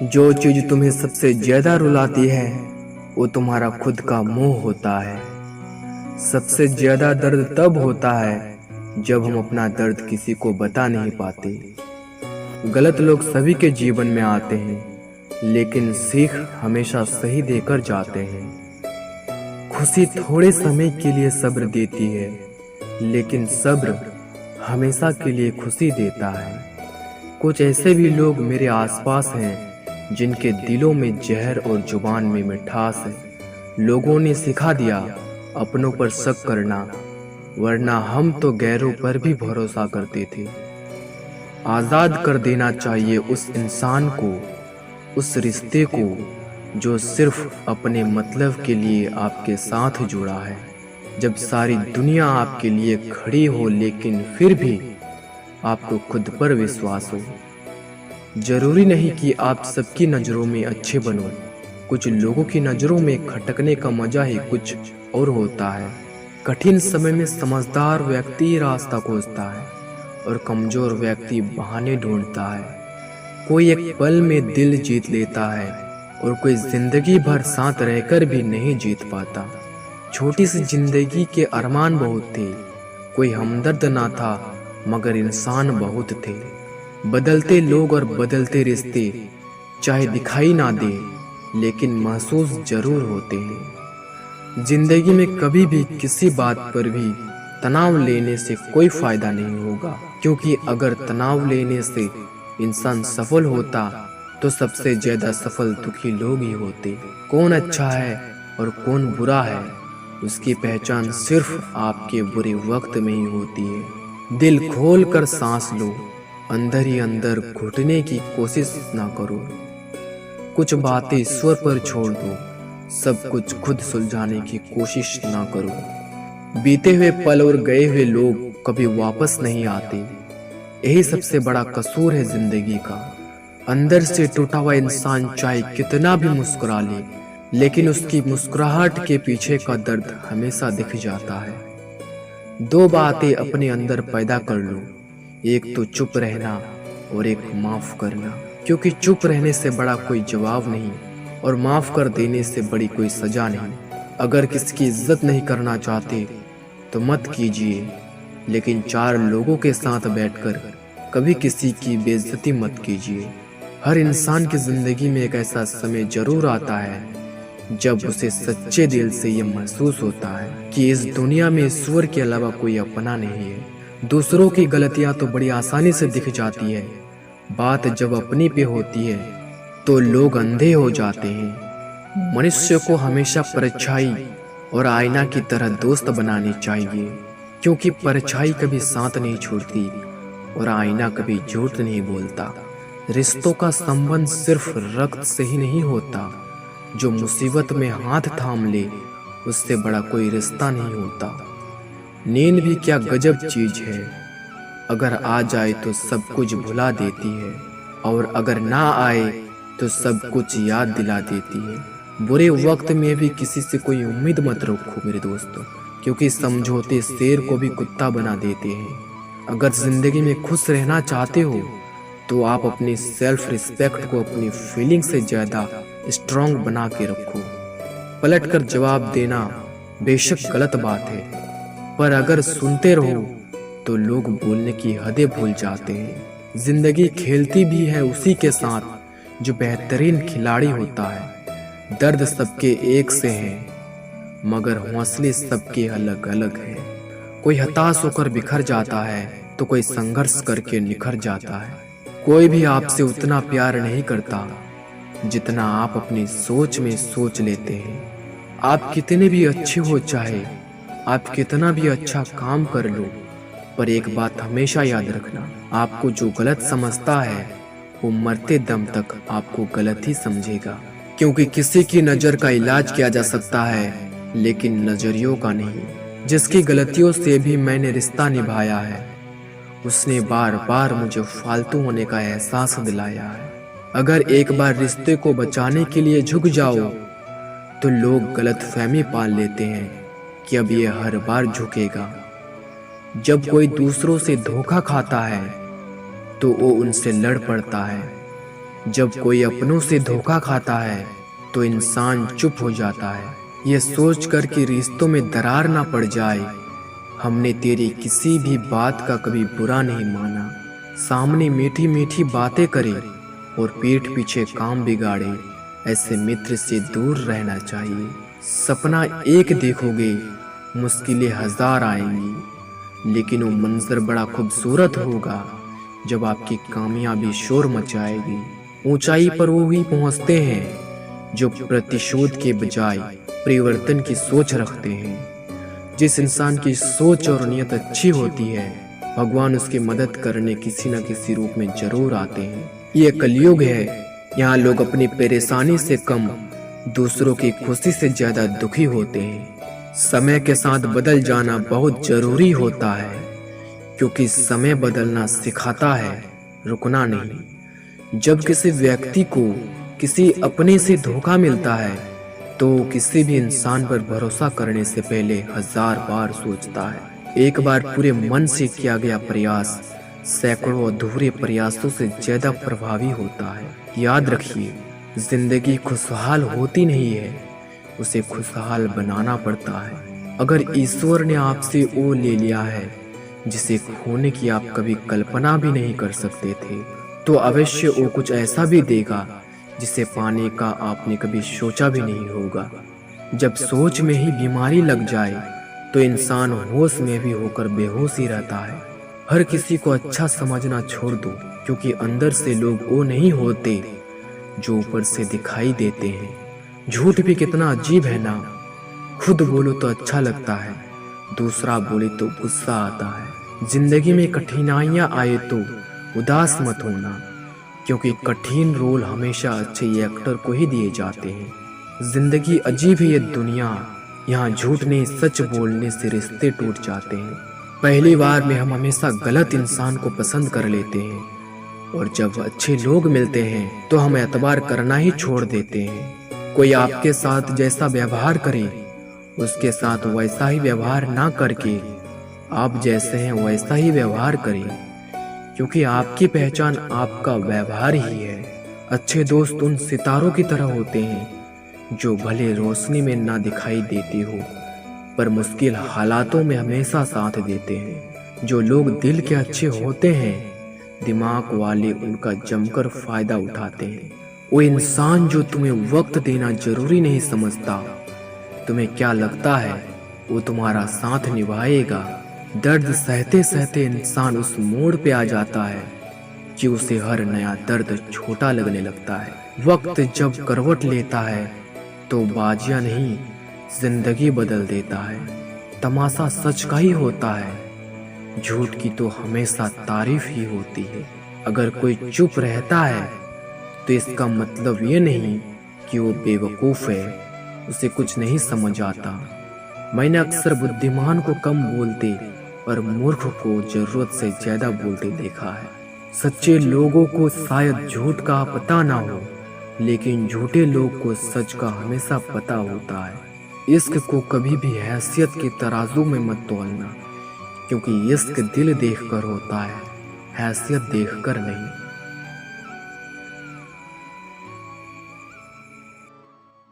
जो चीज तुम्हें सबसे ज्यादा रुलाती है वो तुम्हारा खुद का मोह होता है। सबसे ज्यादा दर्द तब होता है जब हम अपना दर्द किसी को बता नहीं पाते। गलत लोग सभी के जीवन में आते हैं, लेकिन सीख हमेशा सही देकर जाते हैं। खुशी थोड़े समय के लिए सब्र देती है, लेकिन सब्र हमेशा के लिए खुशी देता है। कुछ ऐसे भी लोग मेरे आसपास हैं जिनके दिलों में जहर और जुबान में मिठास है। लोगों ने सिखा दिया अपनों पर शक करना, वरना हम तो गैरों पर भी भरोसा करते थे। आज़ाद कर देना चाहिए उस इंसान को, उस रिश्ते को जो सिर्फ अपने मतलब के लिए आपके साथ जुड़ा है। जब सारी दुनिया आपके लिए खड़ी हो, लेकिन फिर भी आपको खुद पर विश्वास हो। जरूरी नहीं कि आप सबकी नज़रों में अच्छे बनो। कुछ लोगों की नज़रों में खटकने का मजा ही कुछ और होता है। कठिन समय में समझदार व्यक्ति रास्ता खोजता है और कमजोर व्यक्ति बहाने ढूंढता है। कोई एक पल में दिल जीत लेता है और कोई जिंदगी भर साथ रहकर भी नहीं जीत पाता। छोटी सी जिंदगी के अरमान बहुत थे, कोई हमदर्द ना था मगर इंसान बहुत थे। बदलते लोग और बदलते रिश्ते चाहे दिखाई ना दे, लेकिन महसूस जरूर होते हैं। जिंदगी में कभी भी किसी बात पर भी तनाव लेने से कोई फायदा नहीं होगा, क्योंकि अगर तनाव लेने से इंसान सफल होता तो सबसे ज्यादा सफल दुखी लोग ही होते। कौन अच्छा है और कौन बुरा है, उसकी पहचान सिर्फ आपके बुरे वक्त में ही होती है। दिल खोल कर सांस लो, अंदर ही अंदर घुटने की कोशिश ना करो। कुछ बातें ईश्वर पर छोड़ दो, सब कुछ खुद सुलझाने की कोशिश ना करो। बीते हुए पल और गए हुए लोग कभी वापस नहीं आते, यही सबसे बड़ा कसूर है जिंदगी का। अंदर से टूटा हुआ इंसान चाहे कितना भी मुस्कुरा ले, लेकिन उसकी मुस्कुराहट के पीछे का दर्द हमेशा दिख जाता है। दो बातें अपने अंदर पैदा कर लो, एक तो चुप रहना और एक माफ करना, क्योंकि चुप रहने से बड़ा कोई जवाब नहीं और माफ कर देने से बड़ी कोई सजा नहीं। अगर किसी की इज्जत नहीं करना चाहते तो मत कीजिए, लेकिन चार लोगों के साथ बैठकर कभी किसी की बेइज्जती मत कीजिए। हर इंसान की जिंदगी में एक ऐसा समय जरूर आता है जब उसे सच्चे दिल से ये महसूस होता है कि इस दुनिया में ईश्वर के अलावा कोई अपना नहीं है। दूसरों की गलतियां तो बड़ी आसानी से दिख जाती है, बात जब अपनी पे होती है तो लोग अंधे हो जाते हैं। मनुष्य को हमेशा परछाई और आईना की तरह दोस्त बनानी चाहिए, क्योंकि परछाई कभी साथ नहीं छोड़ती और आईना कभी झूठ नहीं बोलता। रिश्तों का संबंध सिर्फ रक्त से ही नहीं होता, जो मुसीबत में हाथ थाम ले उससे बड़ा कोई रिश्ता नहीं होता। नींद भी क्या गजब चीज है, अगर आ जाए तो सब कुछ भुला देती है, और अगर ना आए तो सब कुछ याद दिला देती है। बुरे वक्त में भी किसी से कोई उम्मीद मत रखो मेरे दोस्तों, क्योंकि समझौते शेर को भी कुत्ता बना देते हैं। अगर जिंदगी में खुश रहना चाहते हो तो आप अपनी सेल्फ रिस्पेक्ट को अपनी फीलिंग से ज्यादा स्ट्रॉन्ग बना के रखो। पलट कर जवाब देना बेशक गलत बात है, पर अगर सुनते रहो तो लोग बोलने की हदें भूल जाते हैं। जिंदगी खेलती भी है उसी के साथ जो बेहतरीन खिलाड़ी होता है। दर्द सबके एक से है, मगर हौसले सबके अलग अलग है। कोई हताश होकर बिखर जाता है तो कोई संघर्ष करके निखर जाता है। कोई भी आपसे उतना प्यार नहीं करता जितना आप अपनी सोच में सोच लेते हैं। आप कितने भी अच्छे हो, चाहे आप कितना भी अच्छा काम कर लो, पर एक बात हमेशा याद रखना, आपको जो गलत समझता है वो मरते दम तक आपको गलत ही समझेगा। क्योंकि किसी की नजर का इलाज किया जा सकता है, लेकिन नजरियों का नहीं। जिसकी गलतियों से भी मैंने रिश्ता निभाया है, उसने बार बार मुझे फालतू होने का एहसास दिलाया है। अगर एक बार रिश्ते को बचाने के लिए झुक जाओ तो लोग गलतफहमी पाल लेते हैं कि अब ये हर बार झुकेगा। जब कोई दूसरों से धोखा खाता है तो वो उनसे लड़ पड़ता है, जब कोई अपनों से धोखा खाता है तो इंसान चुप हो जाता है, ये सोच कर कि रिश्तों में दरार ना पड़ जाए। हमने तेरी किसी भी बात का कभी बुरा नहीं माना, सामने मीठी मीठी बातें करे और पीठ पीछे काम बिगाड़े, ऐसे मित्र से दूर रहना चाहिए। सपना एक देखोगे, मुश्किलें हजार आएंगी, लेकिन वो मंजर बड़ा खूबसूरत होगा जब आपकी कामयाबी शोर मचाएगी। ऊंचाई पर वो ही पहुंचते हैं जो प्रतिशोध के बजाय परिवर्तन की सोच रखते हैं। जिस इंसान की सोच और नियत अच्छी होती है, भगवान उसकी मदद करने किसी न किसी रूप में जरूर आते हैं। ये कलयुग है, यहाँ लोग अपनी परेशानी से कम दूसरों की खुशी से ज्यादा दुखी होते हैं। समय के साथ बदल जाना बहुत जरूरी होता है, क्योंकि समय बदलना सिखाता है, रुकना नहीं। जब किसी व्यक्ति को किसी अपने से धोखा मिलता है तो किसी भी इंसान पर भरोसा करने से पहले हजार बार सोचता है। एक बार पूरे मन से किया गया प्रयास सैकड़ों अधूरे प्रयासों से ज्यादा प्रभावी होता है। याद रखिए, जिंदगी खुशहाल होती नहीं है, उसे खुशहाल बनाना पड़ता है। अगर ईश्वर ने आपसे वो ले लिया है जिसे खोने की आप कभी कल्पना भी नहीं कर सकते थे, तो अवश्य वो कुछ ऐसा भी देगा जिसे पाने का आपने कभी सोचा भी नहीं होगा। जब सोच में ही बीमारी लग जाए तो इंसान होश में भी होकर बेहोश ही रहता है। हर किसी को अच्छा समझना छोड़ दो, क्योंकि अंदर से लोग वो नहीं होते जो ऊपर से दिखाई देते हैं। झूठ भी कितना अजीब है ना, खुद बोलो तो अच्छा लगता है, दूसरा बोले तो गुस्सा आता है। जिंदगी में कठिनाइयां आए तो उदास मत होना, क्योंकि कठिन रोल हमेशा अच्छे एक्टर को ही दिए जाते हैं। जिंदगी अजीब है ये दुनिया, यहाँ झूठ नहीं सच बोलने से रिश्ते टूट जाते हैं। पहली बार में हम हमेशा गलत इंसान को पसंद कर लेते हैं, और जब अच्छे लोग मिलते हैं तो हम एतबार करना ही छोड़ देते हैं। कोई आपके साथ जैसा व्यवहार करे, उसके साथ वैसा ही व्यवहार ना करके आप जैसे हैं वैसा ही व्यवहार करें, क्योंकि आपकी पहचान आपका व्यवहार ही है। अच्छे दोस्त उन सितारों की तरह होते हैं जो भले रोशनी में ना दिखाई देते हो, पर मुश्किल हालातों में हमेशा साथ देते हैं। जो लोग दिल के अच्छे होते हैं, दिमाग वाले उनका जमकर फायदा उठाते हैं। वो इंसान जो तुम्हें वक्त देना जरूरी नहीं समझता, तुम्हें क्या लगता है वो तुम्हारा साथ निभाएगा। दर्द सहते सहते इंसान उस मोड़ पे आ जाता है कि उसे हर नया दर्द छोटा लगने लगता है। वक्त जब करवट लेता है तो बाजियां नहीं जिंदगी बदल देता है। तमाशा सच का ही होता है, झूठ की तो हमेशा तारीफ ही होती है। अगर कोई चुप रहता है तो इसका मतलब ये नहीं कि वो बेवकूफ है, उसे कुछ नहीं समझ आता। मैंने अक्सर बुद्धिमान को कम बोलते और मूर्ख को जरूरत से ज्यादा बोलते देखा है। सच्चे लोगों को शायद झूठ का पता ना हो, लेकिन झूठे लोग को सच का हमेशा पता होता है। इश्क को कभी भी हैसियत के तराजू में मत तोलना, क्योंकि इश्क दिल देखकर होता है, हैसियत देखकर नहीं।